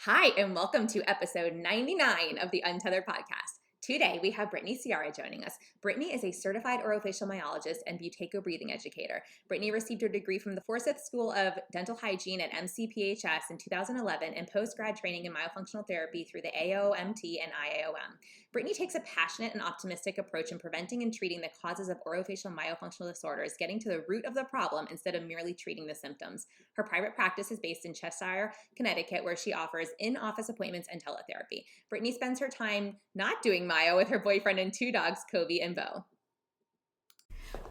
Hi, and welcome to episode 99 of the Untethered Podcast. Today, we have Brittny Sciarra joining us. Brittny is a certified orofacial myologist and buteyko breathing educator. Brittny received her degree from the Forsyth School of Dental Hygiene at MCPHS in 2011 and post-grad training in myofunctional therapy through the AOMT and IAOM. Brittny takes a passionate and optimistic approach in preventing and treating the causes of orofacial myofunctional disorders, getting to the root of the problem instead of merely treating the symptoms. Her private practice is based in Cheshire, Connecticut, where she offers in-office appointments and teletherapy. Brittny spends her time not doing myo with her boyfriend and two dogs, Kobe and Bo.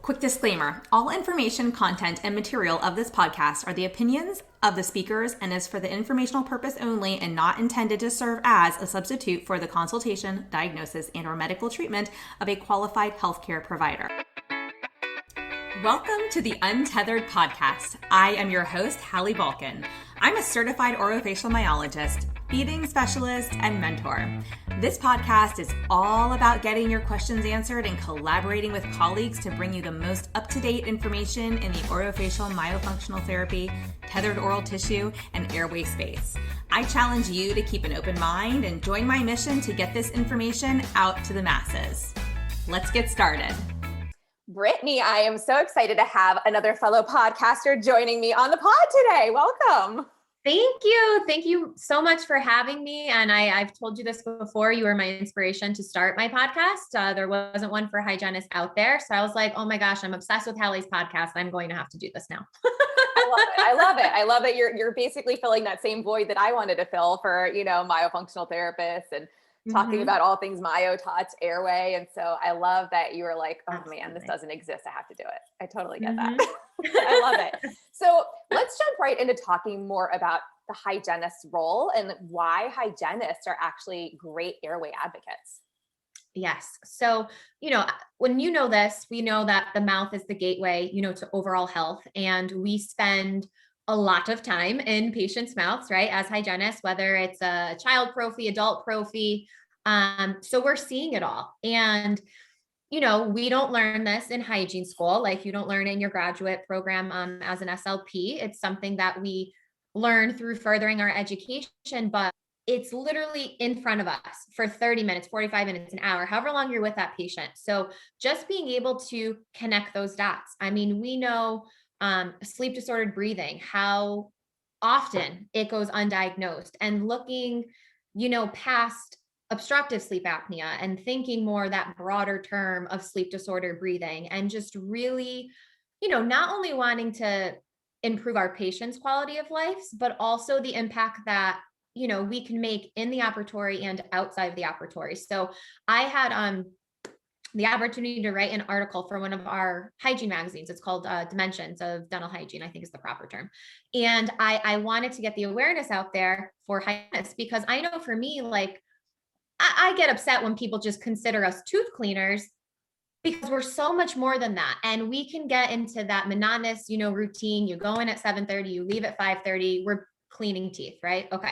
Quick disclaimer, all information, content, and material of this podcast are the opinions of the speakers and is for the informational purpose only and not intended to serve as a substitute for the consultation, diagnosis, and/or medical treatment of a qualified healthcare provider. Welcome to the Untethered Podcast. I am your host, Hallie Balkin. I'm a certified orofacial myologist, feeding specialist, and mentor. This podcast is all about getting your questions answered and collaborating with colleagues to bring you the most up-to-date information in the orofacial myofunctional therapy, tethered oral tissue, and airway space. I challenge you to keep an open mind and join my mission to get this information out to the masses. Let's get started. Brittny, I am so excited to have another fellow podcaster joining me on the pod today. Welcome. Thank you. Thank you so much for having me. And I've told you this before, you were my inspiration to start my podcast. There wasn't one for hygienists out there. So I was like, oh my gosh, I'm obsessed with Hallie's podcast. I'm going to have to do this now. I love it. I love that you're basically filling that same void that I wanted to fill for, myofunctional therapists and talking about all things myo, touch, airway. And so I love that you were like, oh man, this doesn't exist. I have to do it. I totally get that. I love it. So let's jump right into talking more about the hygienist's role and why hygienists are actually great airway advocates. Yes. So, when you know this, we know that the mouth is the gateway, to overall health. And we spend a lot of time in patients' mouths, right? As hygienists, whether it's a child prophy, adult prophy. So we're seeing it all. And, we don't learn this in hygiene school. Like you don't learn in your graduate program as an SLP. It's something that we learn through furthering our education, but it's literally in front of us for 30 minutes, 45 minutes, an hour, however long you're with that patient. So just being able to connect those dots. I mean, we know sleep disordered breathing, how often it goes undiagnosed, and looking, past obstructive sleep apnea and thinking more that broader term of sleep disordered breathing, and just really, not only wanting to improve our patients' quality of life, but also the impact that, we can make in the operatory and outside of the operatory. So I had, the opportunity to write an article for one of our hygiene magazines. It's called Dimensions of Dental Hygiene, I think is the proper term. And I wanted to get the awareness out there for hygienists, because I know for me, like I get upset when people just consider us tooth cleaners, because we're so much more than that. And we can get into that monotonous, routine. You go in at 7:30, you leave at 5:30, we're cleaning teeth, right? Okay.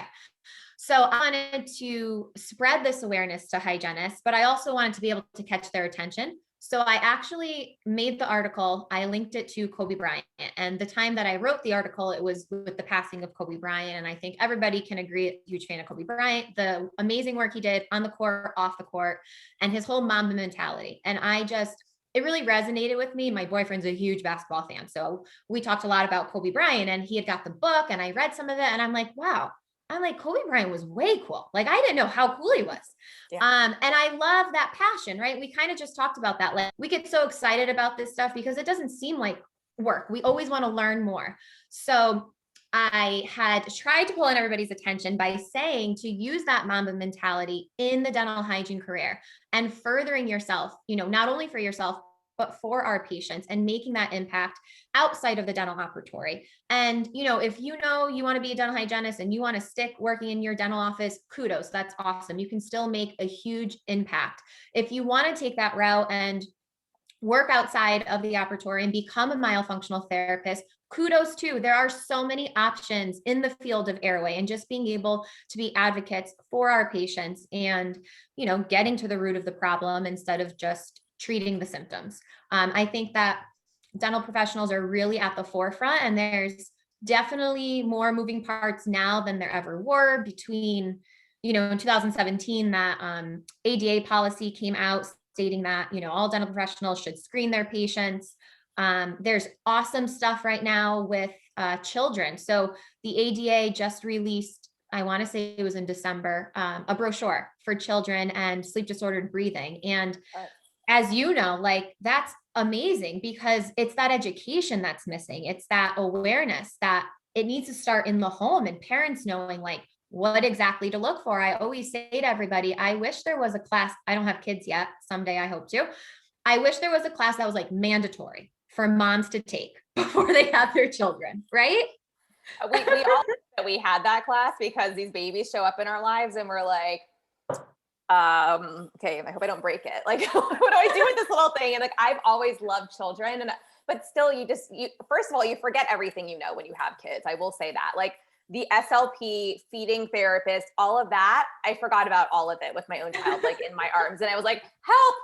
So I wanted to spread this awareness to hygienists, but I also wanted to be able to catch their attention. So I actually made the article, I linked it to Kobe Bryant. And the time that I wrote the article, it was with the passing of Kobe Bryant. And I think everybody can agree, huge fan of Kobe Bryant, the amazing work he did on the court, off the court, and his whole Mamba mentality. And it really resonated with me. My boyfriend's a huge basketball fan. So we talked a lot about Kobe Bryant, and he had got the book and I read some of it, and I'm like, wow. I'm like, Kobe Bryant was way cool. Like, I didn't know how cool he was. Yeah. And I love that passion, right? We kind of just talked about that. Like, we get so excited about this stuff because it doesn't seem like work. We always want to learn more. So I had tried to pull in everybody's attention by saying to use that Mamba mentality in the dental hygiene career and furthering yourself, not only for yourself, but for our patients, and making that impact outside of the dental operatory. And, if you want to be a dental hygienist and you want to stick working in your dental office, kudos, that's awesome. You can still make a huge impact. If you want to take that route and work outside of the operatory and become a myofunctional therapist, kudos too. There are so many options in the field of airway, and just being able to be advocates for our patients and, getting to the root of the problem instead of just treating the symptoms. I think that dental professionals are really at the forefront, and there's definitely more moving parts now than there ever were between, in 2017, that ADA policy came out stating that, all dental professionals should screen their patients. There's awesome stuff right now with children. So the ADA just released, I want to say it was in December, a brochure for children and sleep disordered breathing. And as you know, like that's amazing because it's that education that's missing. It's that awareness that it needs to start in the home and parents knowing like what exactly to look for. I always say to everybody, I wish there was a class. I don't have kids yet. Someday I hope to. I wish there was a class that was like mandatory for moms to take before they have their children, right? We all we had that class because these babies show up in our lives and we're like, okay, I hope I don't break it. Like, what do I do with this little thing? And like, I've always loved children, but still you first of all, you forget everything you know when you have kids. I will say that, like the SLP, feeding therapist, all of that, I forgot about all of it with my own child, like in my arms. And I was like, help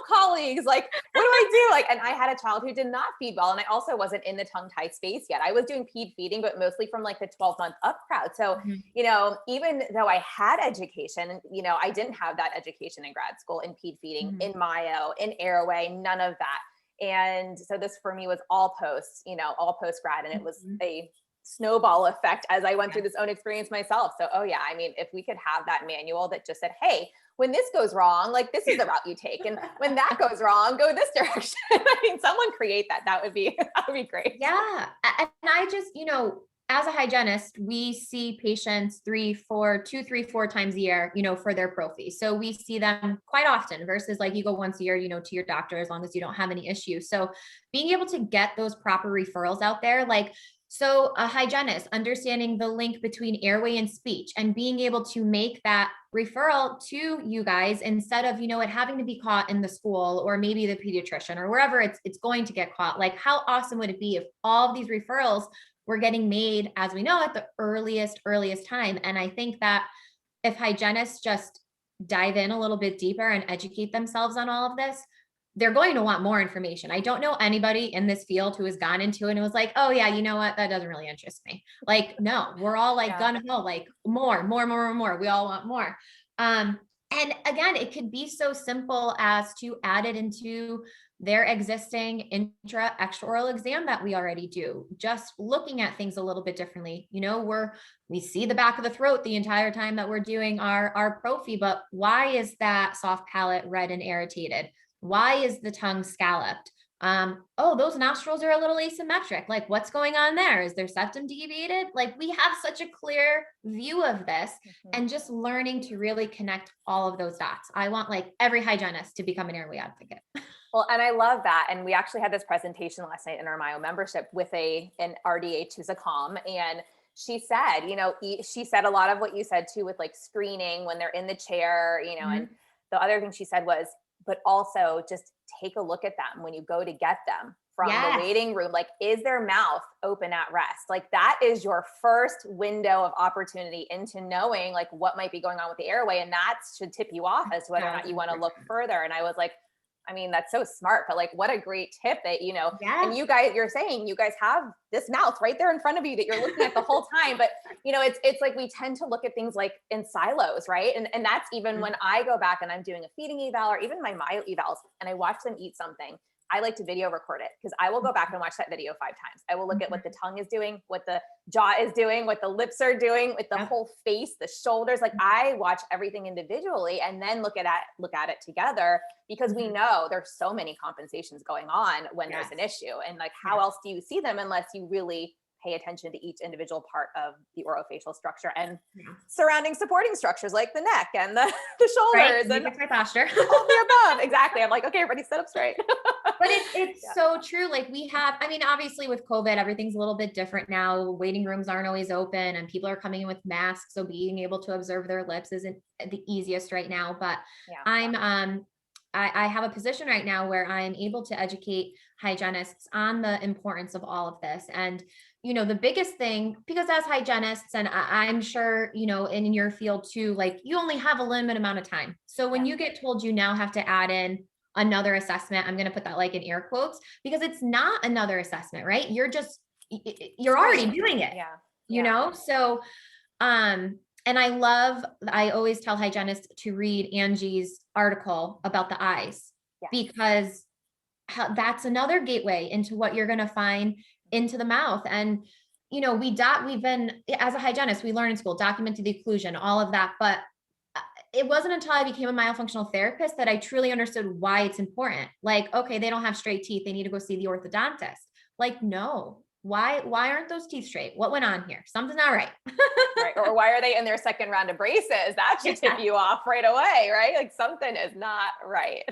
colleagues, like, what do I do? Like, and I had a child who did not feed well. And I also wasn't in the tongue tie space yet. I was doing ped feeding, but mostly from like the 12-month up crowd. So, even though I had education, I didn't have that education in grad school in ped feeding, in myo, in Airway, none of that. And so this for me was all post grad. And it was a snowball effect as I went through this own experience myself. So, I mean, if we could have that manual that just said, hey, when this goes wrong, like this is the route you take. And when that goes wrong, go this direction. I mean, someone create that. That would be great. Yeah. And I just, as a hygienist, we see patients 2, 3, 4 times a year, for their prophy. So we see them quite often versus like you go once a year, to your doctor, as long as you don't have any issues. So being able to get those proper referrals out there, like, so a hygienist understanding the link between airway and speech and being able to make that referral to you guys instead of, it having to be caught in the school or maybe the pediatrician or wherever it's going to get caught. Like how awesome would it be if all of these referrals were getting made, as we know, at the earliest time. And I think that if hygienists just dive in a little bit deeper and educate themselves on all of this, they're going to want more information. I don't know anybody in this field who has gone into it and was like, oh yeah, you know what? That doesn't really interest me. Like, no, we're all like gung ho, like more. We all want more. And again, it could be so simple as to add it into their existing extraoral exam that we already do, just looking at things a little bit differently. We see the back of the throat the entire time that we're doing our prophy, but why is that soft palate red and irritated? Why is the tongue scalloped? Those nostrils are a little asymmetric. Like what's going on there? Is their septum deviated? Like we have such a clear view of this and just learning to really connect all of those dots. I want like every hygienist to become an airway advocate. Well, and I love that. And we actually had this presentation last night in our Myo membership with an RDH who's a QOM. And she said, she said a lot of what you said too, with like screening when they're in the chair, and the other thing she said was, but also just take a look at them when you go to get them from the waiting room. Like, is their mouth open at rest? Like that is your first window of opportunity into knowing like what might be going on with the airway. And that should tip you off as to whether or not you want to look further. And I was like, I mean, that's so smart, but like, what a great tip that, and you're saying you guys have this mouth right there in front of you that you're looking at the whole time. But, it's like, we tend to look at things like in silos, right? And that's even when I go back and I'm doing a feeding eval or even my myo evals and I watch them eat something, I like to video record it because I will go back and watch that video 5 times. I will look at what the tongue is doing, what the jaw is doing, what the lips are doing, with the whole face, the shoulders. Like I watch everything individually and then look at it together because we know there's so many compensations going on when there's an issue. And like, how else do you see them unless you really pay attention to each individual part of the orofacial structure and surrounding supporting structures like the neck and the shoulders and my posture. all the above. Exactly. I'm like, okay, everybody sit up straight. But it's so true. Like we have, I mean, obviously with COVID, everything's a little bit different now. Waiting rooms aren't always open and people are coming in with masks. So being able to observe their lips isn't the easiest right now, but I have a position right now where I'm able to educate hygienists on the importance of all of this. And, the biggest thing, because as hygienists, and I'm sure, in your field too, like you only have a limited amount of time. So when you get told you now have to add in another assessment, I'm going to put that like in air quotes, because it's not another assessment, right? You're just you're already doing it, Yeah. you know? So, and I always tell hygienists to read Angie's article about the eyes, Yes. because that's another gateway into what you're going to find into the mouth. And, you know, we've been, as a hygienist, we learn in school, documented occlusion, all of that. But it wasn't until I became a myofunctional therapist that I truly understood why it's important. Like, okay, they don't have straight teeth, they need to go see the orthodontist. Like, no, why aren't those teeth straight? What went on here? Something's not right. Right. Or why are they in their second round of braces? That should tip you off right away, right? Like something is not right.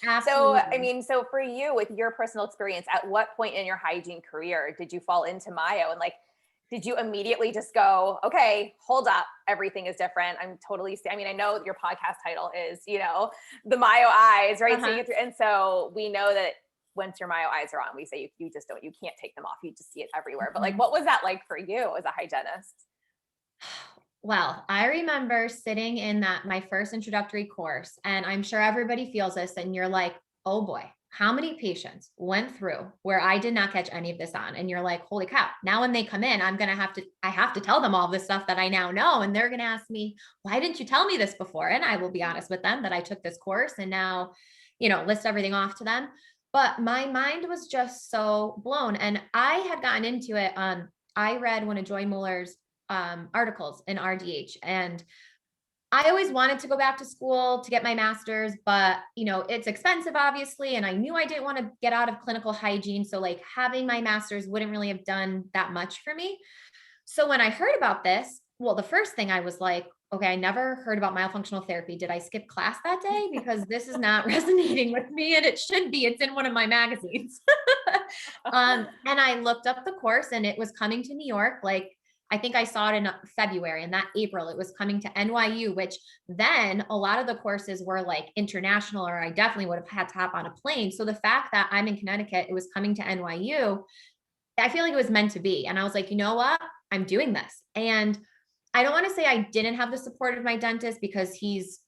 Absolutely. So, I mean, so for you, with your personal experience, at what point in your hygiene career did you fall into myo? And like, did you immediately just go, okay, hold up, everything is different. I'm totally, I mean, I know your podcast title is, you know, the Myo Eyes, right? Uh-huh. And so we know that once your Myo Eyes are on, we say you just don't, you can't take them off. You just see it everywhere. But like, what was that like for you as a hygienist? Well, I remember sitting in my first introductory course, and I'm sure everybody feels this, and you're like, oh boy, how many patients went through where I did not catch any of this on? And you're like, holy cow, now when they come in, I have to tell them all this stuff that I now know. And they're going to ask me, why didn't you tell me this before? And I will be honest with them that I took this course and now, you know, list everything off to them. But my mind was just so blown. And I had gotten into it. I read one of Joy Muller's articles in RDH, and I always wanted to go back to school to get my master's, but you know, it's expensive obviously. And I knew I didn't want to get out of clinical hygiene. So like having my master's wouldn't really have done that much for me. So when I heard about this, well, the first thing I was like, okay, I never heard about myofunctional therapy. Did I skip class that day? Because this is not resonating with me, and it should be. It's in one of my magazines. And I looked up the course, and it was coming to New York. Like, I think I saw it in February, and that April it was coming to NYU, which then a lot of the courses were like international, or I definitely would have had to hop on a plane. So the fact that I'm in Connecticut, it was coming to NYU, I feel like it was meant to be. And I was like, you know what? I'm doing this. And I don't want to say I didn't have the support of my dentist, because he's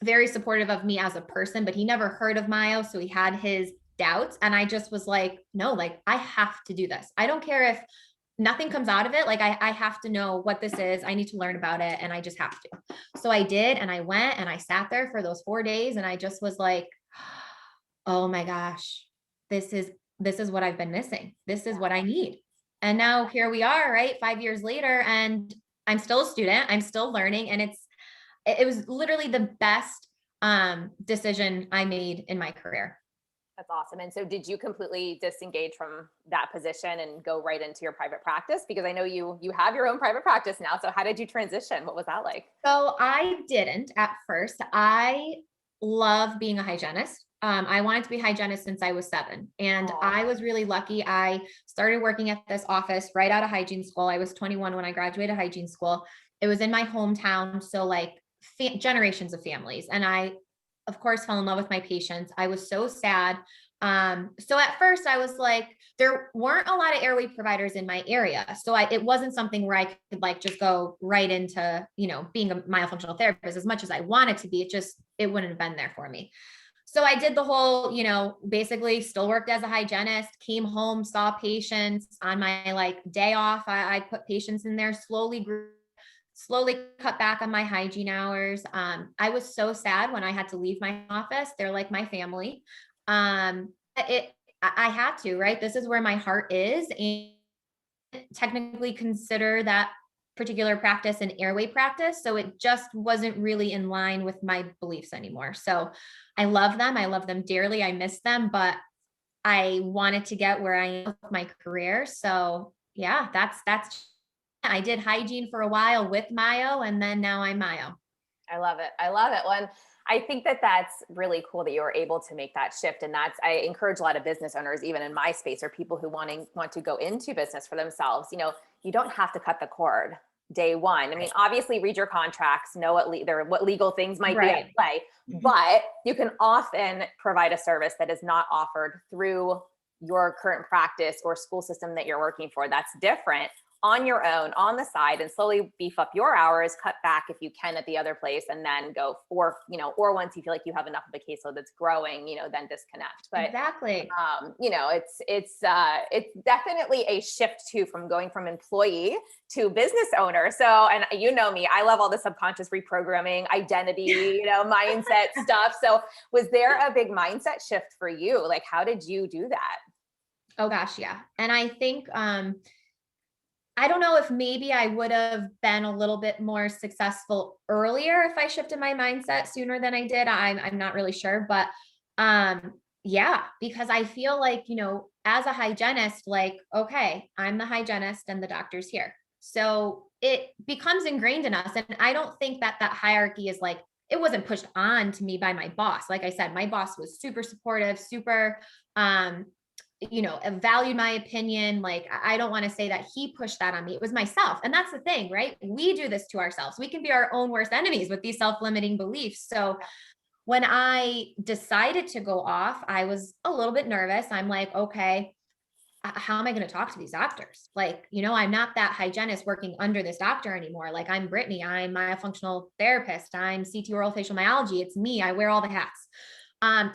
very supportive of me as a person, but he never heard of myo. So he had his doubts. And I just was like, no, like I have to do this. I don't care if nothing comes out of it. Like I have to know what this is. I need to learn about it. And I just have to. So I did. And I went and I sat there for those 4 days. And I just was like, oh my gosh, this is what I've been missing. This is what I need. And now here we are, right? 5 years later, and I'm still a student. I'm still learning. And it was literally the best decision I made in my career. That's awesome. And so did you completely disengage from that position and go right into your private practice? Because I know you have your own private practice now. So how did you transition? What was that like? So I didn't at first. I love being a hygienist. I wanted to be a hygienist since I was 7. And I was really lucky. I started working at this office right out of hygiene school. I was 21 when I graduated hygiene school. It was in my hometown. So like generations of families. And I, of course, fell in love with my patients. I was so sad. So at first I was like, there weren't a lot of airway providers in my area. So it wasn't something where I could like just go right into, you know, being a myofunctional therapist as much as I wanted to be. It wouldn't have been there for me. So I did the whole, you know, basically still worked as a hygienist, came home, saw patients on my like day off. I put patients in there, slowly cut back on my hygiene hours. I was so sad when I had to leave my office. They're like my family. I had to, right? This is where my heart is, and technically consider that particular practice an airway practice. So it just wasn't really in line with my beliefs anymore. So I love them. I love them dearly. I miss them, but I wanted to get where I am with my career. So yeah, I did hygiene for a while with myo, and then now I'm myo. I love it. I love it. Well, I think that that's really cool that you were able to make that shift. And I encourage a lot of business owners, even in my space, or people who want to go into business for themselves. You know, you don't have to cut the cord day one. I mean, obviously read your contracts, know what legal things might be at play, but you can often provide a service that is not offered through your current practice or school system that you're working for. That's different. on your own, on the side, and slowly beef up your hours, cut back if you can at the other place, and then go for, or once you feel like you have enough of a caseload that's growing, then disconnect. But exactly. It's definitely a shift too, from going from employee to business owner. So, and me, I love all the subconscious reprogramming, identity, mindset stuff. So was there a big mindset shift for you? Like, how did you do that? Oh gosh, yeah. And I think, I don't know if maybe I would have been a little bit more successful earlier if I shifted my mindset sooner than I did. I'm not really sure, but yeah, because I feel like, as a hygienist, like, okay, I'm the hygienist and the doctor's here. So it becomes ingrained in us. And I don't think that hierarchy is like, it wasn't pushed on to me by my boss. Like I said, my boss was super supportive, super, valued my opinion. Like, I don't want to say that he pushed that on me. It was myself. And that's the thing, right? We do this to ourselves. We can be our own worst enemies with these self-limiting beliefs. So when I decided to go off, I was a little bit nervous. I'm like, okay, how am I going to talk to these doctors? Like, I'm not that hygienist working under this doctor anymore. Like, I'm Brittny, I'm myofunctional therapist, I'm CT orofacial myology. It's me. I wear all the hats.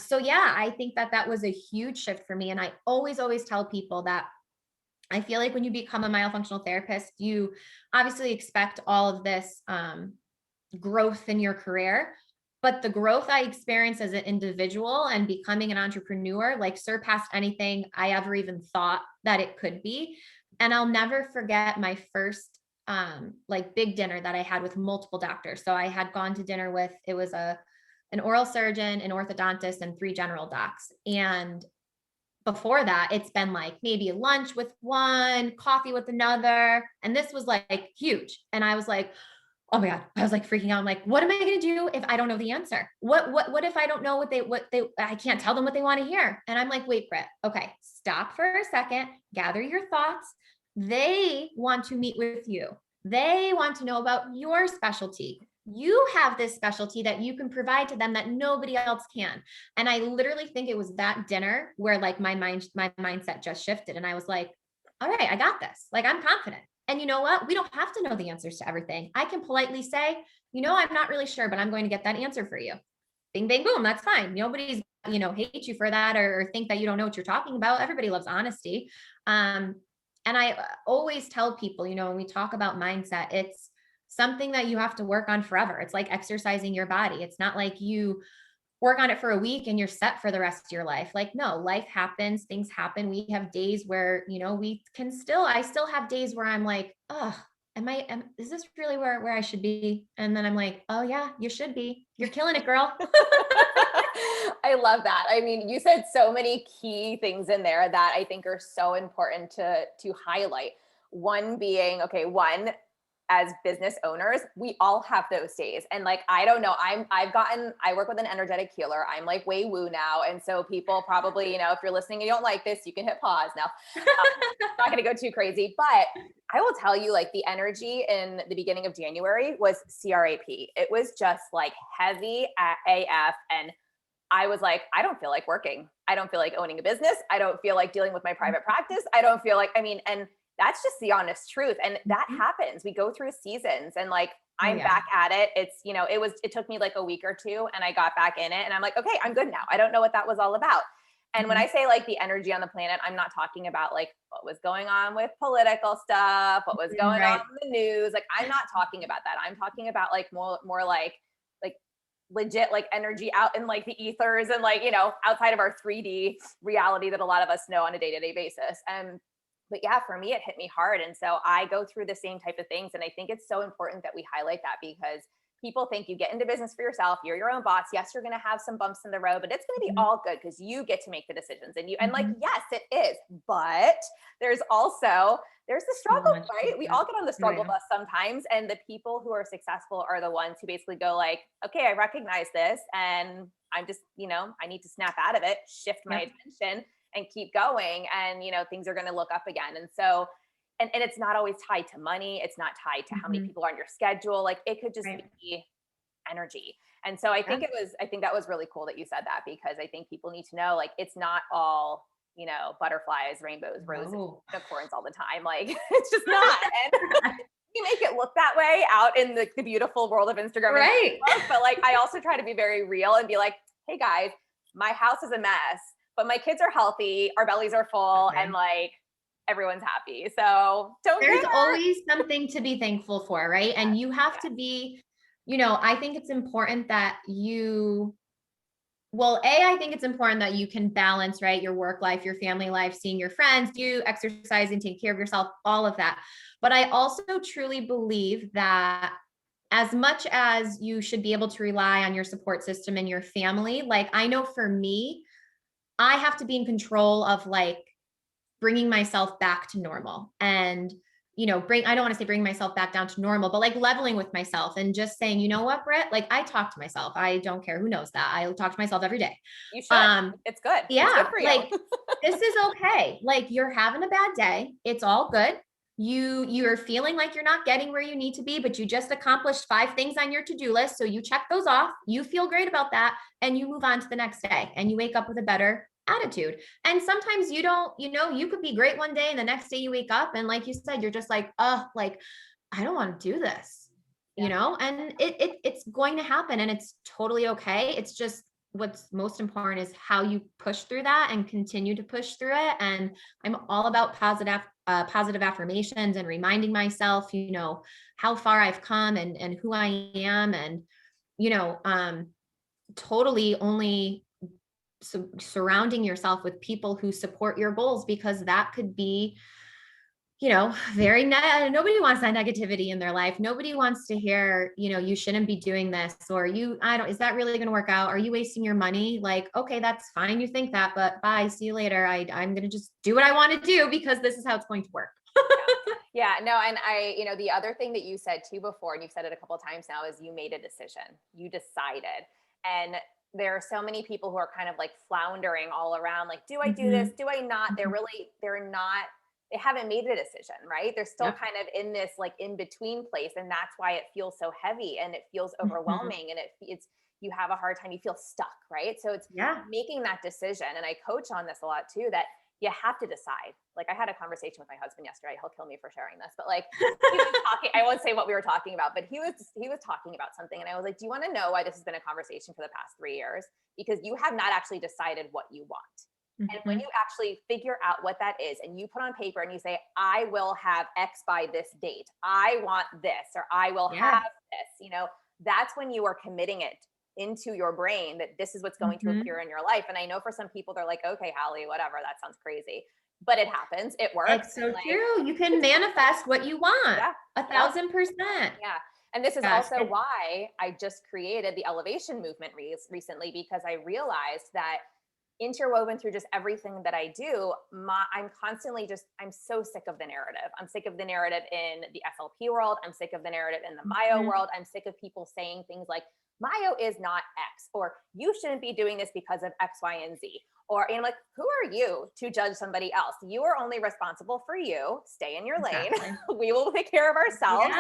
So yeah, I think that was a huge shift for me. And I always tell people that I feel like when you become a myofunctional therapist, you obviously expect all of this growth in your career, but the growth I experienced as an individual and becoming an entrepreneur, like, surpassed anything I ever even thought that it could be. And I'll never forget my first big dinner that I had with multiple doctors. So I had gone to dinner with, it was an oral surgeon, an orthodontist, and 3 general docs. And before that, it's been like maybe lunch with one, coffee with another. And this was like huge. And I was like, oh my God, I was like freaking out. I'm like, what am I going to do if I don't know the answer? What if I don't know what they, I can't tell them what they want to hear. And I'm like, wait, Britt, okay, stop for a second, gather your thoughts. They want to meet with you. They want to know about your specialty. You have this specialty that you can provide to them that nobody else can. And I literally think it was that dinner where like my mindset just shifted. And I was like, all right, I got this. Like, I'm confident. And you know what? We don't have to know the answers to everything. I can politely say, I'm not really sure, but I'm going to get that answer for you. Bing, bang, boom. That's fine. Nobody's, hate you for that or think that you don't know what you're talking about. Everybody loves honesty. And I always tell people, when we talk about mindset, it's something that you have to work on forever. It's like exercising your body. It's not like you work on it for a week and you're set for the rest of your life. Like, no, life happens, things happen. We have days where, I still have days where I'm like, oh, is this really where I should be? And then I'm like, oh yeah, you should be. You're killing it, girl. I love that. I mean, you said so many key things in there that I think are so important to highlight. One being, as business owners, we all have those days. And like, I don't know, I work with an energetic healer. I'm like way woo now. And so people probably, if you're listening and you don't like this, you can hit pause now. Not going to go too crazy, but I will tell you, like, the energy in the beginning of January was CRAP. It was just like heavy AF. And I was like, I don't feel like working. I don't feel like owning a business. I don't feel like dealing with my private practice. I don't feel like, and that's just the honest truth. And that happens. We go through seasons and like, I'm back at it. It's, it took me like a week or two and I got back in it and I'm like, okay, I'm good now. I don't know what that was all about. And when I say like the energy on the planet, I'm not talking about like what was going on with political stuff, what was going on in the news. Like, I'm not talking about that. I'm talking about like more like legit like energy out in like the ethers and like, outside of our 3D reality that a lot of us know on a day-to-day basis. But yeah, for me, it hit me hard. And so I go through the same type of things. And I think it's so important that we highlight that because people think you get into business for yourself. You're your own boss. Yes, you're going to have some bumps in the road, but it's going to be all good because you get to make the decisions and like, yes, it is. But there's the struggle, right? We all get on the struggle bus sometimes. And the people who are successful are the ones who basically go like, okay, I recognize this and I'm just, I need to snap out of it, shift my attention and keep going. And, things are going to look up again. And so, and it's not always tied to money. It's not tied to how many people are on your schedule. Like, it could just be energy. And so I think that was really cool that you said that because I think people need to know, like, it's not all, butterflies, rainbows, roses, No. unicorns all the time. Like it's just not. And you make it look that way out in the beautiful world of Instagram. Right. And Facebook, but like, I also try to be very real and be like, hey guys, my house is a mess, but my kids are healthy. Our bellies are full and like everyone's happy. So there's always something to be thankful for, right? And you have to be, I think it's important that I think it's important that you can balance, right? Your work life, your family life, seeing your friends, you exercising, taking care of yourself, all of that. But I also truly believe that as much as you should be able to rely on your support system and your family, like I know for me, I have to be in control of like bringing myself back to normal and I don't want to say bring myself back down to normal, but like leveling with myself and just saying, you know what, Britt, like I talk to myself. I don't care who knows that. I talk to myself every day. You should. It's good. Yeah. It's good for you. Like this is okay. Like you're having a bad day. It's all good. You're feeling like you're not getting where you need to be, but you just accomplished 5 things on your to-do list. So you check those off. You feel great about that. And you move on to the next day and you wake up with a better attitude. And sometimes you don't, you could be great one day and the next day you wake up and like you said, you're just like, like, I don't want to do this, and it's going to happen and it's totally okay. It's just what's most important is how you push through that and continue to push through it. And I'm all about positive affirmations and reminding myself, how far I've come and who I am and, totally only surrounding yourself with people who support your goals, because that could be, nobody wants that negativity in their life. Nobody wants to hear, you shouldn't be doing this, or is that really going to work out? Are you wasting your money? Like, okay, that's fine. You think that, but bye, see you later. I'm going to just do what I want to do because this is how it's going to work. Yeah, no. And the other thing that you said too before, and you've said it a couple of times now, is you made a decision, you decided. And there are so many people who are kind of like floundering all around, like, do I do this? Do I not? They haven't made a decision, right? They're still kind of in this like in between place. And that's why it feels so heavy and it feels overwhelming and you have a hard time, you feel stuck, right? So it's making that decision. And I coach on this a lot too, that you have to decide. Like I had a conversation with my husband yesterday. He'll kill me for sharing this, but like he was talking, I won't say what we were talking about, but he was talking about something. And I was like, do you want to know why this has been a conversation for the past 3 years? Because you have not actually decided what you want. And when you actually figure out what that is and you put on paper and you say, I will have X by this date, I want this, or I will have this, that's when you are committing it into your brain that this is what's going to appear in your life. And I know for some people, they're like, okay, Hallie, whatever, that sounds crazy, but it happens. It works. It's so true. You can manifest what you want. 1,000%. Yeah. And this is also why I just created the elevation movement recently, because I realized that interwoven through just everything that I do, I'm constantly I'm so sick of the narrative. I'm sick of the narrative in the SLP world. I'm sick of the narrative in the myo world. I'm sick of people saying things like, myo is not X, or you shouldn't be doing this because of X, Y, and Z. Or, like, who are you to judge somebody else? You are only responsible for you. Stay in your lane. We will take care of ourselves.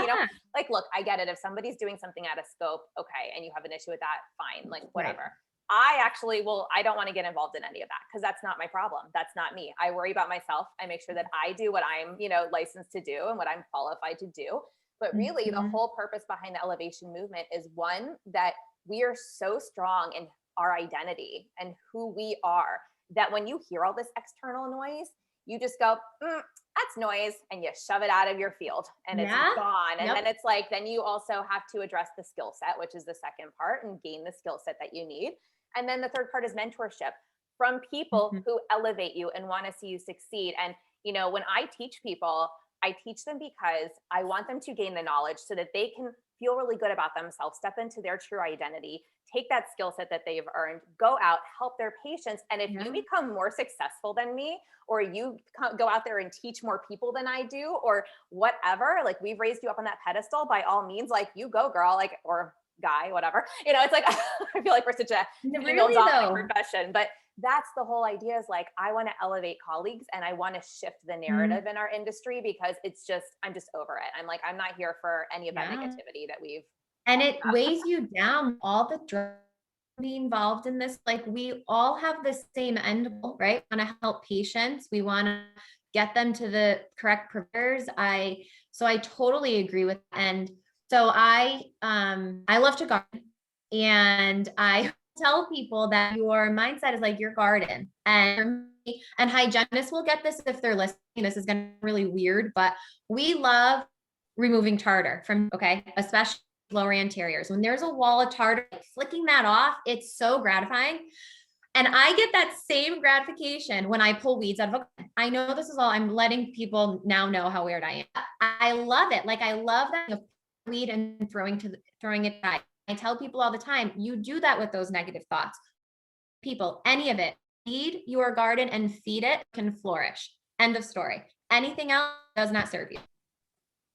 Like, look, I get it. If somebody's doing something out of scope, okay, and you have an issue with that, fine, like whatever. Right. I don't want to get involved in any of that because that's not my problem. That's not me. I worry about myself. I make sure that I do what I'm, licensed to do and what I'm qualified to do. But really the whole purpose behind the elevation movement is one, that we are so strong in our identity and who we are, that when you hear all this external noise, you just go, that's noise, and you shove it out of your field and it's gone. And then it's like, then you also have to address the skill set, which is the second part, and gain the skill set that you need. And then the third part is mentorship from people who elevate you and want to see you succeed. And, when I teach people, I teach them because I want them to gain the knowledge so that they can feel really good about themselves, step into their true identity, take that skill set that they've earned, go out, help their patients. And if you become more successful than me, or you go out there and teach more people than I do, or whatever, like we've raised you up on that pedestal, by all means, like you go, girl, like, or guy, whatever, it's like, I feel like we're such a female dominant profession, but that's the whole idea, is like, I want to elevate colleagues and I want to shift the narrative in our industry, because I'm just over it. I'm like, I'm not here for any of that negativity that we've. And it weighs you down, all the be involved in this. Like we all have the same end goal, right? We want to help patients. We want to get them to the correct providers. So I totally agree with that. And so I love to garden, and I tell people that your mindset is like your garden. And for me, and hygienists will get this if they're listening. This is going to be really weird, but we love removing tartar from, okay, especially lower anteriors. When there's a wall of tartar, like flicking that off, it's so gratifying. And I get that same gratification when I pull weeds out of a, I know this is all, I'm letting people now know how weird I am. I love it. Like I love that weed and throwing it back. I tell people all the time, you do that with those negative thoughts. People, any of it, feed your garden and feed it can flourish. End of story. Anything else does not serve you.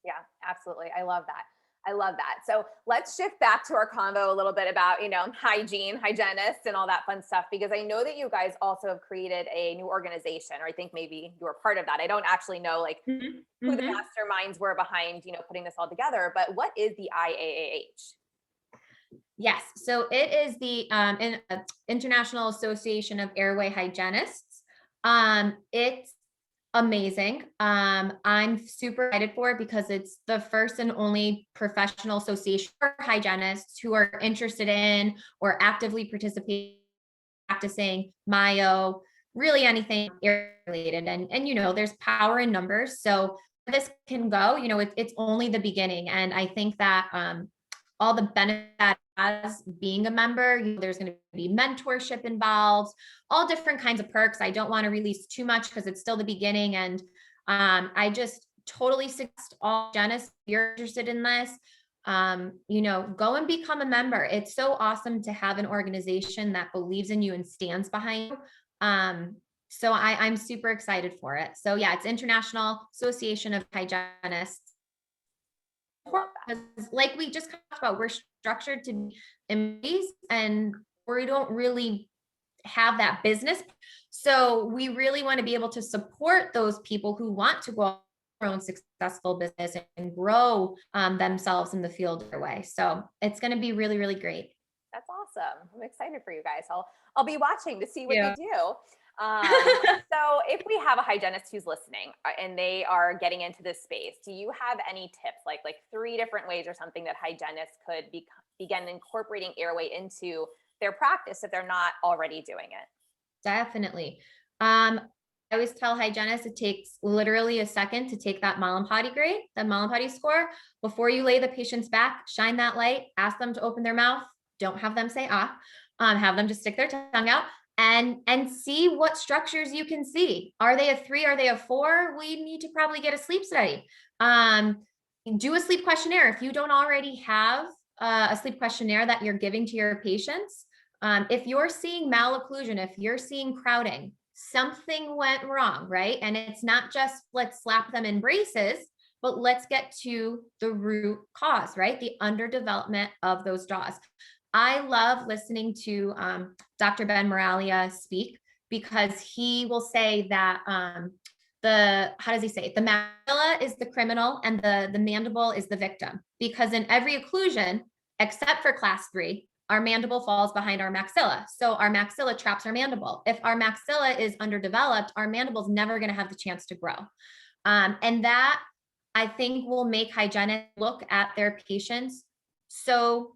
Yeah, absolutely. I love that. I love that. So let's shift back to our convo a little bit about, hygiene, hygienists and all that fun stuff, because I know that you guys also have created a new organization, or I think maybe you were part of that. I don't actually know who the masterminds were behind, putting this all together, but what is the IAAH? Yes. So it is the International Association of Airway Hygienists. It's amazing. I'm super excited for it because it's the first and only professional association for hygienists who are interested in or actively participating, practicing myo, really anything air related. And there's power in numbers. So this can go, it's only the beginning. And I think that all the benefit as being a member, there's going to be mentorship involved, all different kinds of perks. I don't want to release too much because it's still the beginning. And I just totally suggest all hygienists, if you're interested in this, go and become a member. It's so awesome to have an organization that believes in you and stands behind you. So I'm super excited for it. So yeah, it's International Association of Hygienists. Like we just talked about, we're structured to be employees and we don't really have that business. So we really want to be able to support those people who want to grow their own successful business and grow themselves in the field their way. So it's going to be really, really great. That's awesome. I'm excited for you guys. I'll be watching to see what you do. So if we have a hygienist who's listening and they are getting into this space, do you have any tips, like 3 different ways or something that hygienists could begin incorporating Airway into their practice if they're not already doing it? Definitely. I always tell hygienists it takes literally a second to take that Mallampati grade, the Mallampati score. Before you lay the patient's back, shine that light, ask them to open their mouth. Don't have them say have them just stick their tongue out and see what structures you can see. Are they a 3? Are they a 4? We need to probably get a sleep study. Do a sleep questionnaire. If you don't already have a sleep questionnaire that you're giving to your patients, if you're seeing malocclusion, if you're seeing crowding, something went wrong, right? And it's not just let's slap them in braces, but let's get to the root cause, right? The underdevelopment of those jaws. I love listening to Dr. Ben Moralia speak because he will say that how does he say it? The maxilla is the criminal and the mandible is the victim, because in every occlusion, except for class 3, our mandible falls behind our maxilla. So our maxilla traps our mandible. If our maxilla is underdeveloped, our mandible is never going to have the chance to grow. And that I think will make hygienists look at their patients so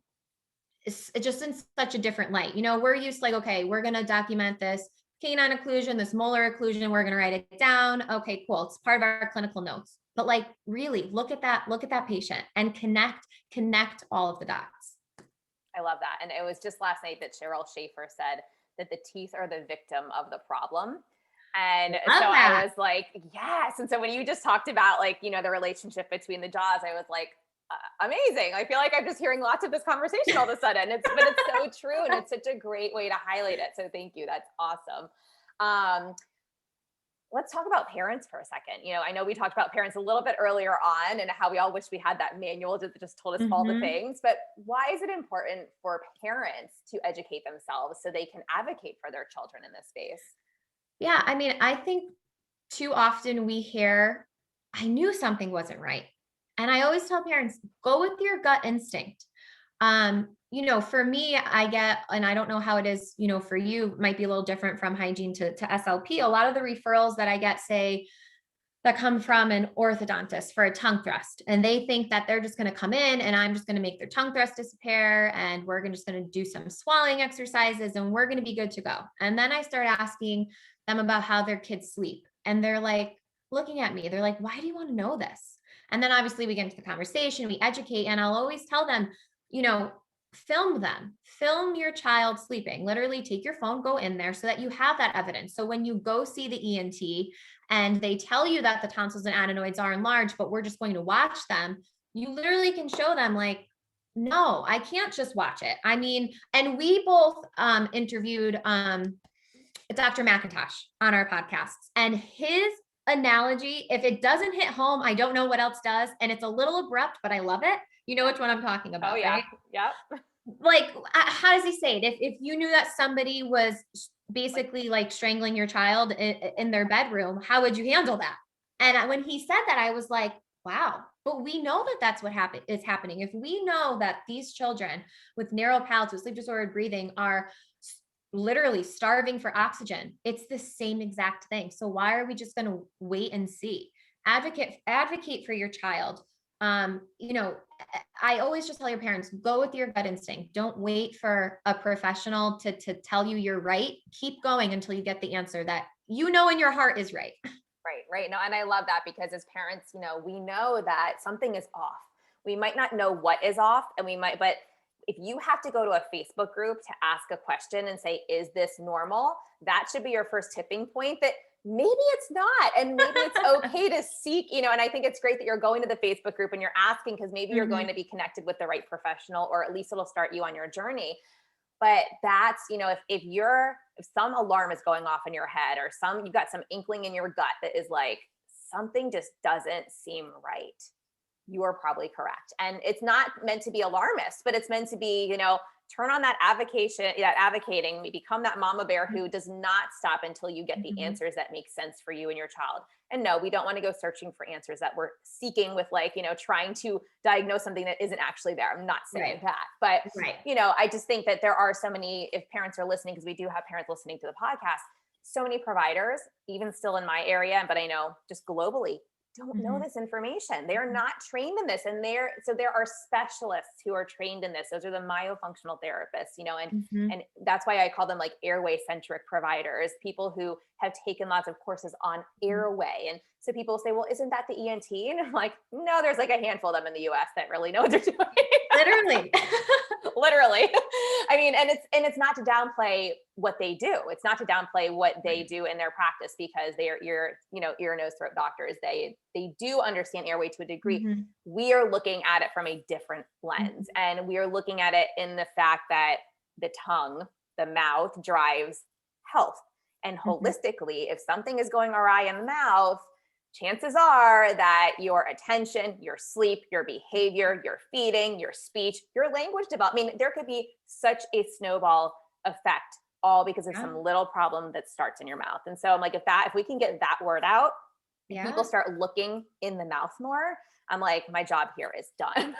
it's just in such a different light. We're used to like, okay, we're going to document this canine occlusion, this molar occlusion. We're going to write it down. Okay, cool. It's part of our clinical notes. But like, really look at that patient and connect all of the dots. I love that. And it was just last night that Cheryl Schaefer said that the teeth are the victim of the problem. And so I was like, yes. And so when you just talked about the relationship between the jaws, I was like, amazing. I feel like I'm just hearing lots of this conversation all of a sudden. But it's so true. And it's such a great way to highlight it. So thank you. That's awesome. Let's talk about parents for a second. I know we talked about parents a little bit earlier on and how we all wish we had that manual that just told us all the things, but why is it important for parents to educate themselves so they can advocate for their children in this space? Yeah. I mean, I think too often we hear, I knew something wasn't right. And I always tell parents, go with your gut instinct. For me, I get, and I don't know how it is, for you, might be a little different from hygiene to SLP. A lot of the referrals that I get say that come from an orthodontist for a tongue thrust, and they think that they're just going to come in and I'm just going to make their tongue thrust disappear, and we're just going to do some swallowing exercises and we're going to be good to go. And then I start asking them about how their kids sleep, and they're like looking at me, they're like, why do you want to know this? And then obviously we get into the conversation, we educate, and I'll always tell them, you know film your child sleeping. Literally take your phone, go in there so that you have that evidence. So when you go see the ENT and they tell you that the tonsils and adenoids are enlarged, but we're just going to watch them, you literally can show them like, no, I can't just watch it. I mean, and we both interviewed Dr. McIntosh on our podcasts, and his analogy, if it doesn't hit home, I don't know what else does. And it's a little abrupt, but I love it. You know which one I'm talking about, Oh yeah. right? Yep. Like, how does he say it? If you knew that somebody was basically like strangling your child in their bedroom, how would you handle that? And when he said that, I was like, wow, but we know that that's what is happening. If we know that these children with narrow palates, with sleep disordered breathing are literally starving for oxygen, it's the same exact thing. So why are we just going to wait and see? Advocate for your child. I always just tell your parents, go with your gut instinct. Don't wait for a professional to tell you you're right. Keep going until you get the answer that in your heart is right. Right. No, and I love that, because as parents, we know that something is off. We might not know what is off, but if you have to go to a Facebook group to ask a question and say, is this normal? That should be your first tipping point that maybe it's not. And maybe it's okay to seek, and I think it's great that you're going to the Facebook group and you're asking, because maybe you're going to be connected with the right professional, or at least it'll start you on your journey. But that's, if some alarm is going off in your head, or you've got some inkling in your gut that is like, something just doesn't seem right, you are probably correct. And it's not meant to be alarmist, but it's meant to be, turn on that advocating, become that mama bear who does not stop until you get the answers that make sense for you and your child. And no, we don't want to go searching for answers that we're seeking with trying to diagnose something that isn't actually there. I'm not saying that, but I just think that there are so many, if parents are listening, because we do have parents listening to the podcast, so many providers, even still in my area, but I know just globally, don't know this information. They're not trained in this. And so there are specialists who are trained in this. Those are the myofunctional therapists, and that's why I call them like airway centric providers, people who have taken lots of courses on airway. And so people say, well, isn't that the ENT? And I'm like, no, there's like a handful of them in the US that really know what they're doing. Literally. I mean, and it's not to downplay what they do. It's not to downplay what they do in their practice, because they are ear, nose, throat doctors. They do understand airway to a degree. We are looking at it from a different lens, and we are looking at it in the fact that the tongue, the mouth drives health. And holistically, if something is going awry in the mouth, chances are that your attention, your sleep, your behavior, your feeding, your speech, your language development, there could be such a snowball effect, all because of some little problem that starts in your mouth. And so I'm like, if we can get that word out, people start looking in the mouth more, I'm like, my job here is done.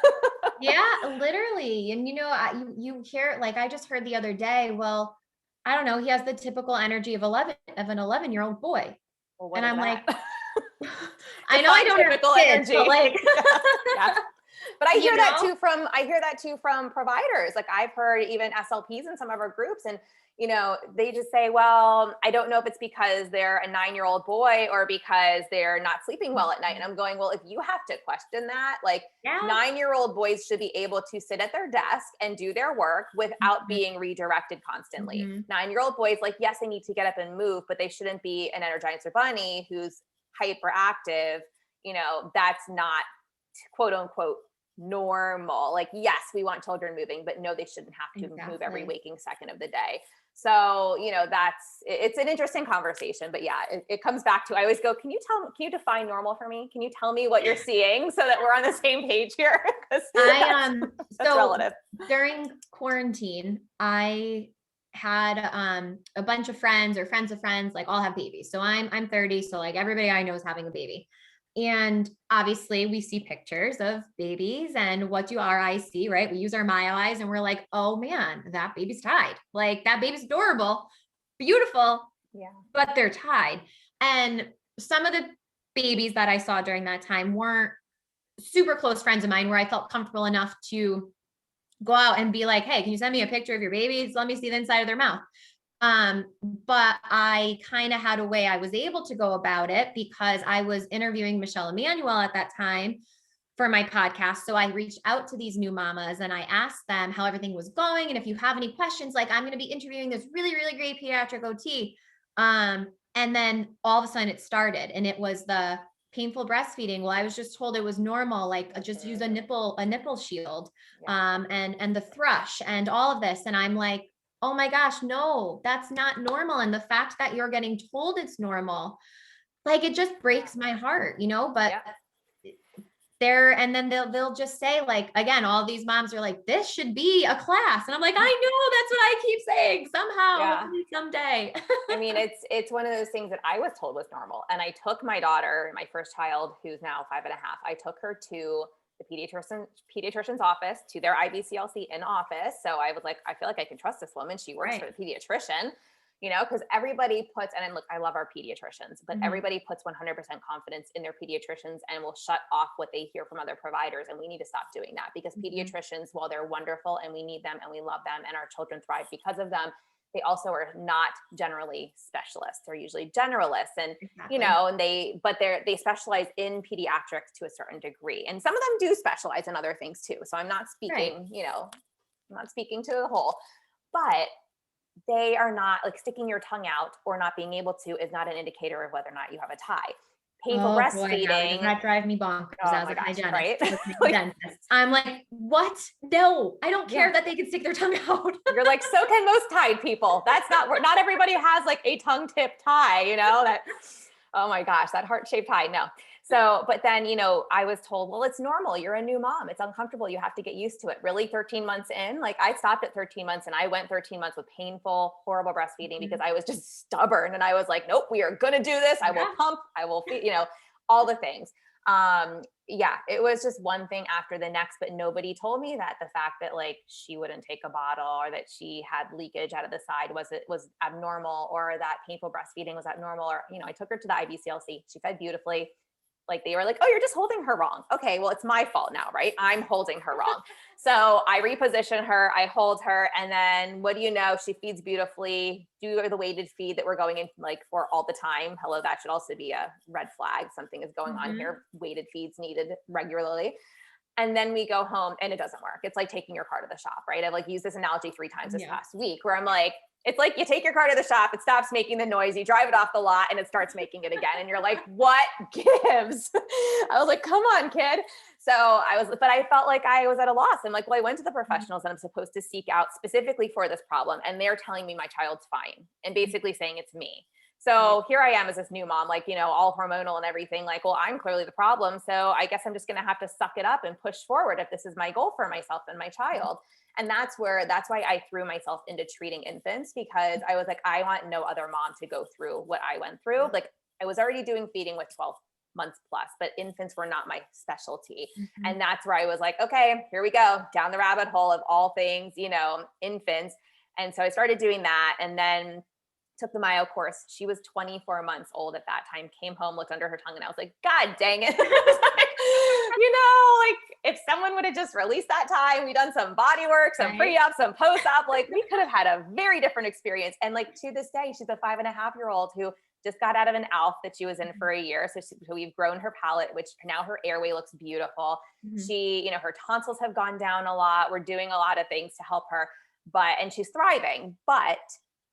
Literally. And you hear, like, I just heard the other day, well, I don't know, he has the typical energy of an 11-year-old boy. Well, and I'm like, I know I don't have kids, but like, But I hear that too from providers. Like, I've heard even SLPs in some of our groups, and they just say, well, I don't know if it's because they're a 9-year-old boy or because they're not sleeping well at night. And I'm going, well, if you have to question that, like 9-year-old boys should be able to sit at their desk and do their work without being redirected constantly. 9-year-old boys, like, yes, they need to get up and move, but they shouldn't be an Energizer bunny who's hyperactive. That's not quote unquote normal. Like, yes, we want children moving, but no, they shouldn't have to move every waking second of the day. So, it's an interesting conversation, but it comes back to, I always go, can you define normal for me? Can you tell me what you're seeing so that we're on the same page here? That's relative. During quarantine, I had a bunch of friends or friends of friends, like, all have babies. So I'm 30. So like everybody I know is having a baby. And obviously we see pictures of babies, and what do our eyes see, right? We use our myo eyes and we're like, oh man, that baby's tied. Like that baby's adorable, beautiful, but they're tied. And some of the babies that I saw during that time weren't super close friends of mine where I felt comfortable enough to go out and be like, hey, can you send me a picture of your babies? Let me see the inside of their mouth. But I kind of had a way I was able to go about it because I was interviewing Michelle Emanuel at that time for my podcast. So I reached out to these new mamas and I asked them how everything was going. And if you have any questions, like I'm going to be interviewing this really, really great pediatric OT. And then all of a sudden it started, and it was the painful breastfeeding. Well, I was just told it was normal, like just use a nipple shield, and the thrush and all of this. And I'm like, oh my gosh, no, that's not normal. And the fact that you're getting told it's normal, like it just breaks my heart, but and then they'll just say, like, again, all these moms are like, this should be a class. And I'm like, I know, that's what I keep saying somehow, someday. I mean, it's one of those things that I was told was normal. And I took my daughter, my first child, who's now 5.5, I took her to the pediatrician's office, to their IBCLC in office. So I was like, I feel like I can trust this woman. She works for the pediatrician, because everybody puts, and look, I love our pediatricians, but everybody puts 100% confidence in their pediatricians and will shut off what they hear from other providers. And we need to stop doing that, because pediatricians, while they're wonderful and we need them and we love them and our children thrive because of them, they also are not generally specialists. They're usually generalists, and and they specialize in pediatrics to a certain degree. And some of them do specialize in other things too. So I'm not speaking, I'm not speaking to the whole, but they are not, like, sticking your tongue out or not being able to is not an indicator of whether or not you have a tie. Painful breastfeeding. That drive me bonkers as a hygienist. Right? I'm like, what? No, I don't care that they can stick their tongue out. You're like, so can most tied people. That's not everybody has like a tongue tip tie, that, oh my gosh, that heart-shaped tie. No. So, but then, I was told, well, it's normal. You're a new mom. It's uncomfortable. You have to get used to it. Really, 13 months in, like I stopped at 13 months and I went 13 months with painful, horrible breastfeeding because I was just stubborn. And I was like, nope, we are going to do this. I will pump, I will feed, all the things. It was just one thing after the next, but nobody told me that the fact that like she wouldn't take a bottle, or that she had leakage out of the side was abnormal, or that painful breastfeeding was abnormal. Or, I took her to the IBCLC. She fed beautifully. Like they were like, oh, you're just holding her wrong. Okay, well, it's my fault now, right? I'm holding her wrong. So I reposition her, I hold her, and then what do you know? She feeds beautifully. Do the weighted feed that we're going in like for all the time. Hello, that should also be a red flag. Something is going on here. Weighted feeds needed regularly. And then we go home and it doesn't work. It's like taking your car to the shop, right? I've like used this analogy 3 times this past week where I'm like, it's like you take your car to the shop, it stops making the noise, you drive it off the lot and it starts making it again. And you're like, what gives? I was like, come on, kid. But I felt like I was at a loss. I'm like, well, I went to the professionals that I'm supposed to seek out specifically for this problem. And they're telling me my child's fine and basically saying it's me. So here I am as this new mom, like, all hormonal and everything, like, well, I'm clearly the problem. So I guess I'm just going to have to suck it up and push forward if this is my goal for myself and my child. And that's why I threw myself into treating infants, because I was like, I want no other mom to go through what I went through. Like I was already doing feeding with 12 months plus, but infants were not my specialty. And that's where I was like, okay, here we go down the rabbit hole of all things, infants. And so I started doing that, and then took the myo course. She was 24 months old at that time, came home, looked under her tongue, and I was like, God dang it. If someone would have just released that time, we done some body work, some pre-op, some post-op, like we could have had a very different experience. And like to this day, she's a 5.5-year-old who just got out of an ALF that she was in for a year. So we've grown her palate, which now her airway looks beautiful. She, her tonsils have gone down a lot. We're doing a lot of things to help her, and she's thriving, but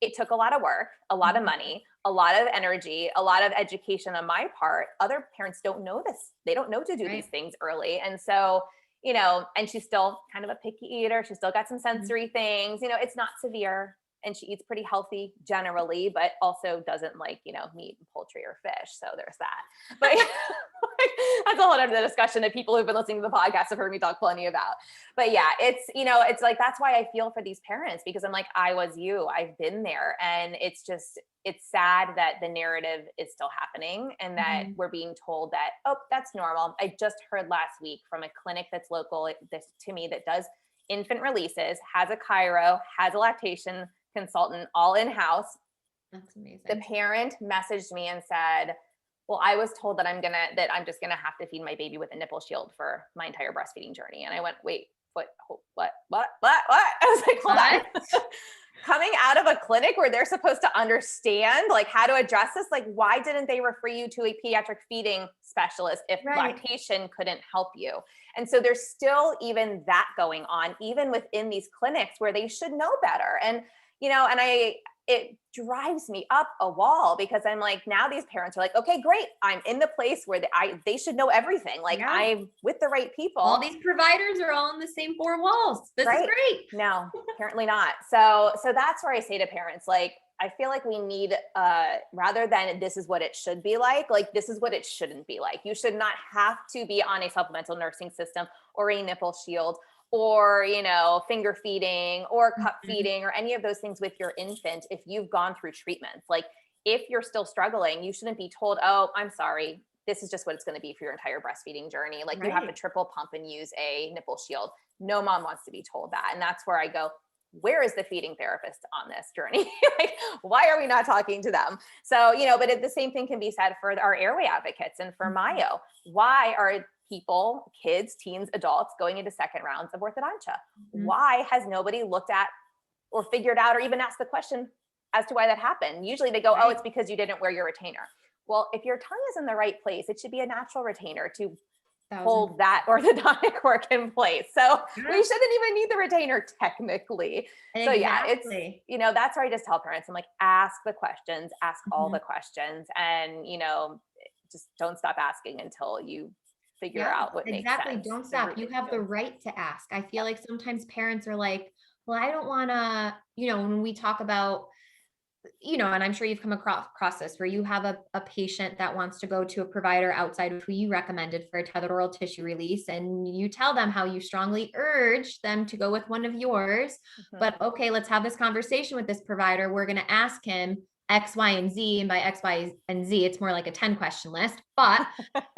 it took a lot of work, a lot of money, a lot of energy, a lot of education on my part. Other parents don't know this. They don't know to do these things early. And so, and she's still kind of a picky eater. She's still got some sensory things, it's not severe. and she eats pretty healthy generally, but also doesn't like, meat and poultry or fish. So there's that. But that's a whole other discussion that people who've been listening to the podcast have heard me talk plenty about. But yeah, it's like, that's why I feel for these parents, because I'm like, I was you, I've been there. And it's sad that the narrative is still happening and that we're being told that, oh, that's normal. I just heard last week from a clinic that's local to me that does infant releases, has a chiro, has a lactation consultant, all in-house. That's amazing. The parent messaged me and said, well, I was told that I'm just gonna have to feed my baby with a nipple shield for my entire breastfeeding journey. And I went, wait, what? I was like, hold on. Coming out of a clinic where they're supposed to understand like how to address this, like why didn't they refer you to a pediatric feeding specialist if lactation couldn't help you? And so there's still even that going on, even within these clinics where they should know better. And, it drives me up a wall because I'm like, now these parents are like, okay, great. I'm in the place where they should know everything. Like I'm with the right people. All these providers are all in the same four walls. This is great. No, apparently not. So that's where I say to parents, like, I feel like we need, rather than this is what it should be like this is what it shouldn't be like. You should not have to be on a supplemental nursing system or a nipple shield or, finger feeding or cup feeding or any of those things with your infant. If you've gone through treatments, like if you're still struggling, you shouldn't be told, oh, I'm sorry, this is just what it's going to be for your entire breastfeeding journey. Like you have to triple pump and use a nipple shield. No mom wants to be told that. And that's where I go, where is the feeding therapist on this journey? Like, why are we not talking to them? So, but the same thing can be said for our airway advocates and for Myo. Why are people, kids, teens, adults going into second rounds of orthodontia? Why has nobody looked at or figured out or even asked the question as to why that happened? Usually they go, oh, it's because you didn't wear your retainer. Well, if your tongue is in the right place, it should be a natural retainer to hold that orthodontic work in place. So we shouldn't even need the retainer technically. So yeah, it's, that's where I just tell parents, I'm like, ask the questions, ask all the questions, and, just don't stop asking until you figure out what makes sense. Don't stop. You have the right to ask. I feel like sometimes parents are like, well, I don't want to, when we talk about, and I'm sure you've come across this where you have a patient that wants to go to a provider outside of who you recommended for a tethered oral tissue release. And you tell them how you strongly urge them to go with one of yours, but okay, let's have this conversation with this provider. We're going to ask him X, Y, and Z. And by X, Y, and Z, it's more like a 10 question list, but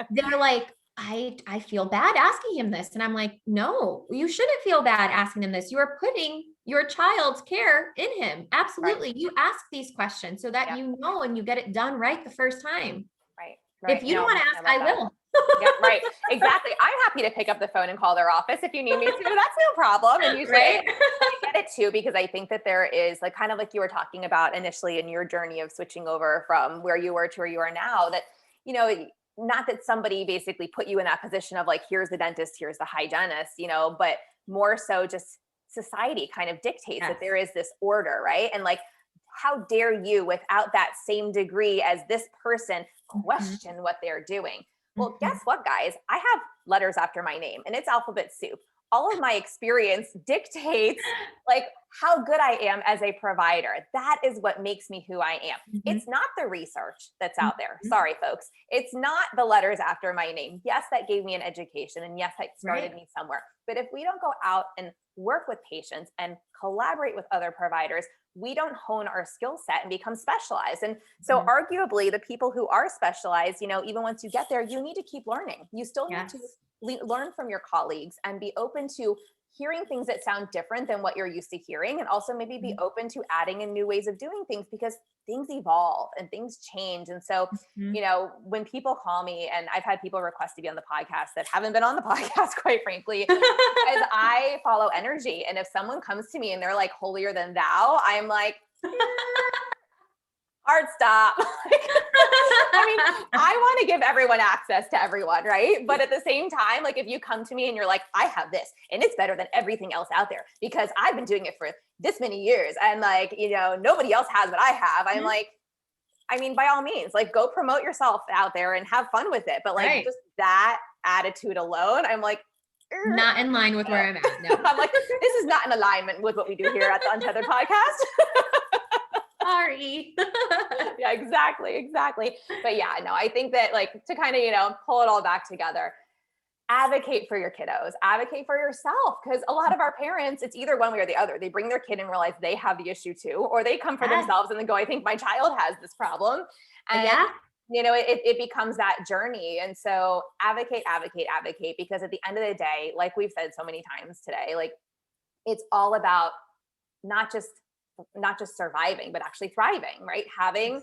they're like, I feel bad asking him this. And I'm like, no, you shouldn't feel bad asking him this. You are putting your child's care in him. Absolutely. You ask these questions so that you know, and you get it done right the first time. Right. If you don't want to ask, I will. Yeah, right. Exactly. I'm happy to pick up the phone and call their office if you need me to. That's no problem. And usually I get it too, because I think that there is like, kind of like you were talking about initially in your journey of switching over from where you were to where you are now, that, not that somebody basically put you in that position of like, here's the dentist, here's the hygienist, but more so just society kind of dictates that there is this order, right? And like, how dare you, without that same degree as this person, question what they're doing? Well, guess what, guys? I have letters after my name and it's alphabet soup. All of my experience dictates like how good I am as a provider. That is what makes me who I am. It's not the research that's out there. Sorry, folks. It's not the letters after my name. Yes, that gave me an education. And yes, that started me somewhere. But if we don't go out and work with patients and collaborate with other providers, we don't hone our skill set and become specialized. And so arguably the people who are specialized, even once you get there, you need to keep learning. You still need to learn from your colleagues and be open to hearing things that sound different than what you're used to hearing. And also maybe be open to adding in new ways of doing things, because things evolve and things change. And so, when people call me, and I've had people request to be on the podcast that haven't been on the podcast, quite frankly, because I follow energy. And if someone comes to me and they're like holier than thou, I'm like, hard stop. I mean, I want to give everyone access to everyone, right? But at the same time, like if you come to me and you're like, I have this and it's better than everything else out there because I've been doing it for this many years and like, nobody else has what I have. I'm like, I mean, by all means, like go promote yourself out there and have fun with it. But like just that attitude alone, I'm like, Not in line with where I'm at. No. I'm like, this is not in alignment with what we do here at the Untethered podcast. Sorry. Yeah, exactly. But yeah, no, I think that like to kind of, pull it all back together, advocate for your kiddos, advocate for yourself. Cause a lot of our parents, it's either one way or the other. They bring their kid and realize they have the issue too, or they come for themselves and then go, I think my child has this problem. And it becomes that journey. And so advocate, because at the end of the day, like we've said so many times today, like it's all about not just surviving, but actually thriving, right? Having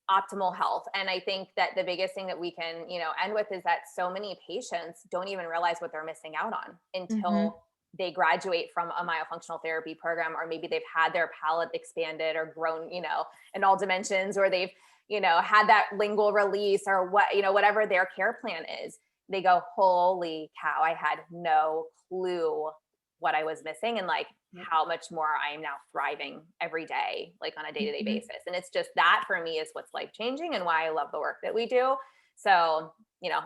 optimal health. And I think that the biggest thing that we can, end with is that so many patients don't even realize what they're missing out on until they graduate from a myofunctional therapy program, or maybe they've had their palate expanded or grown, in all dimensions, or they've, had that lingual release or whatever their care plan is. They go, holy cow, I had no clue what I was missing, and like how much more I am now thriving every day, like on a day-to-day basis. And it's just that for me is what's life-changing and why I love the work that we do. So,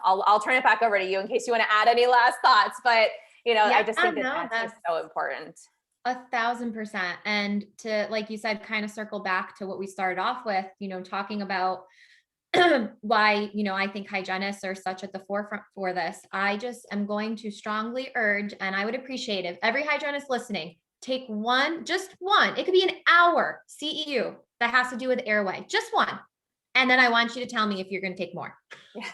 I'll turn it back over to you in case you want to add any last thoughts, but I just think that's just so important. 1,000%. And to, like you said, kind of circle back to what we started off with, talking about why, I think hygienists are such at the forefront for this. I just am going to strongly urge, and I would appreciate if every hygienist listening, take just one, it could be an hour CEU that has to do with Airway, just one. And then I want you to tell me if you're going to take more. Yeah.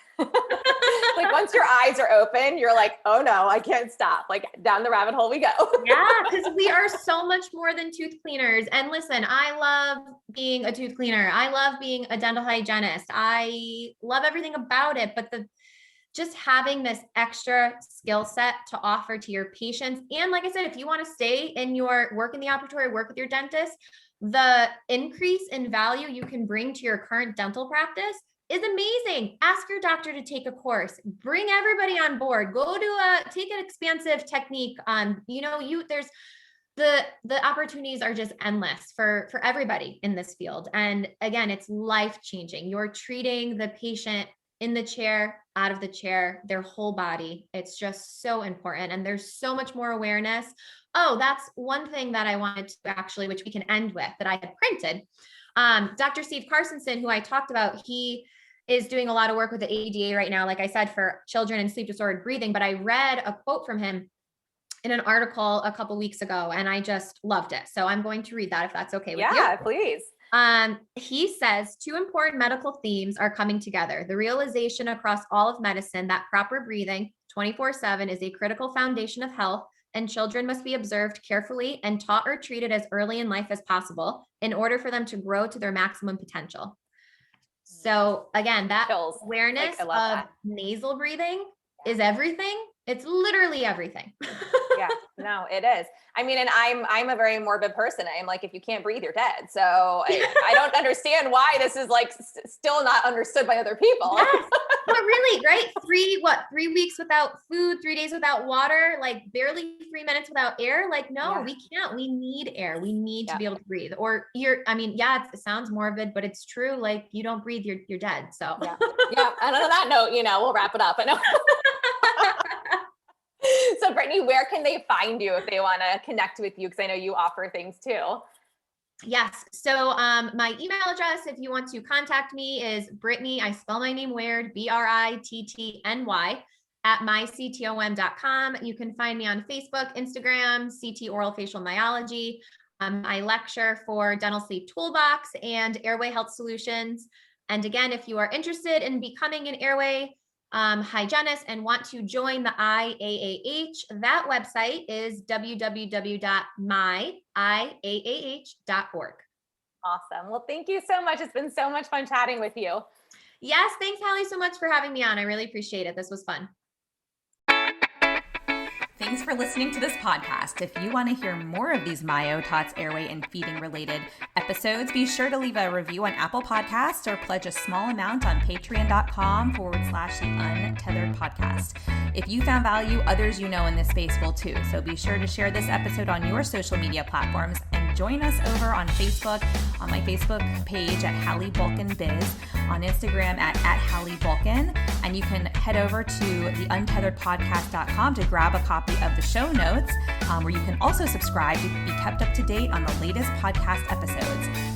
Like once your eyes are open, you're like, oh no, I can't stop. Like down the rabbit hole we go. Yeah, because we are so much more than tooth cleaners. And listen, I love being a tooth cleaner. I love being a dental hygienist. I love everything about it. But just having this extra skill set to offer to your patients. And like I said, if you want to stay in your work in the operatory, work with your dentist, the increase in value you can bring to your current dental practice is amazing. Ask your doctor to take a course, bring everybody on board, take an expansive technique. There's the opportunities are just endless for everybody in this field. And again, it's life-changing. You're treating the patient in the chair, out of the chair, their whole body. It's just so important. And there's so much more awareness. Oh, that's one thing that I wanted to actually, which we can end with, that I had printed. Dr. Steve Carsonson, who I talked about, he is doing a lot of work with the ADA right now, like I said, for children and sleep disordered breathing. But I read a quote from him in an article a couple weeks ago, and I just loved it. So I'm going to read that if that's okay with you. Yeah, please. He says, 2 important medical themes are coming together. The realization across all of medicine that proper breathing 24/7 is a critical foundation of health, and children must be observed carefully and taught or treated as early in life as possible in order for them to grow to their maximum potential. So again, that awareness of nasal breathing is everything. It's literally everything. Yeah, no, it is. I mean, and I'm a very morbid person. I'm like, if you can't breathe, you're dead. So I don't understand why this is like still not understood by other people. Yes. But really, right? 3 weeks without food, 3 days without water, like barely 3 minutes without air. Like, no, we can't. We need air. We need to be able to breathe. Or it sounds morbid, but it's true. Like you don't breathe, you're dead. So yeah. And on that note, we'll wrap it up. I know. So Brittny, where can they find you if they want to connect with you? Because I know you offer things too. Yes. So my email address, if you want to contact me, is Brittny, I spell my name weird, Brittny at myctom.com. You can find me on Facebook, Instagram, CT Orofacial Myology. I lecture for Dental Sleep Toolbox and Airway Health Solutions. And again, if you are interested in becoming an Airway hygienist and want to join the IAAH, that website is www.myiaah.org. Awesome. Well, thank you so much. It's been so much fun chatting with you. Yes. Thanks, Hallie, so much for having me on. I really appreciate it. This was fun. Thanks for listening to this podcast. If you want to hear more of these Myo, Tots, Airway, and feeding related episodes, be sure to leave a review on Apple Podcasts or pledge a small amount on patreon.com/the Untethered Podcast. If you found value, others in this space will too. So be sure to share this episode on your social media platforms and join us over on Facebook, on my Facebook page at Hallie Bulkin Biz, on Instagram at Hallie Bulkin, and you can head over to theuntetheredpodcast.com to grab a copy of the show notes, where you can also subscribe to be kept up to date on the latest podcast episodes.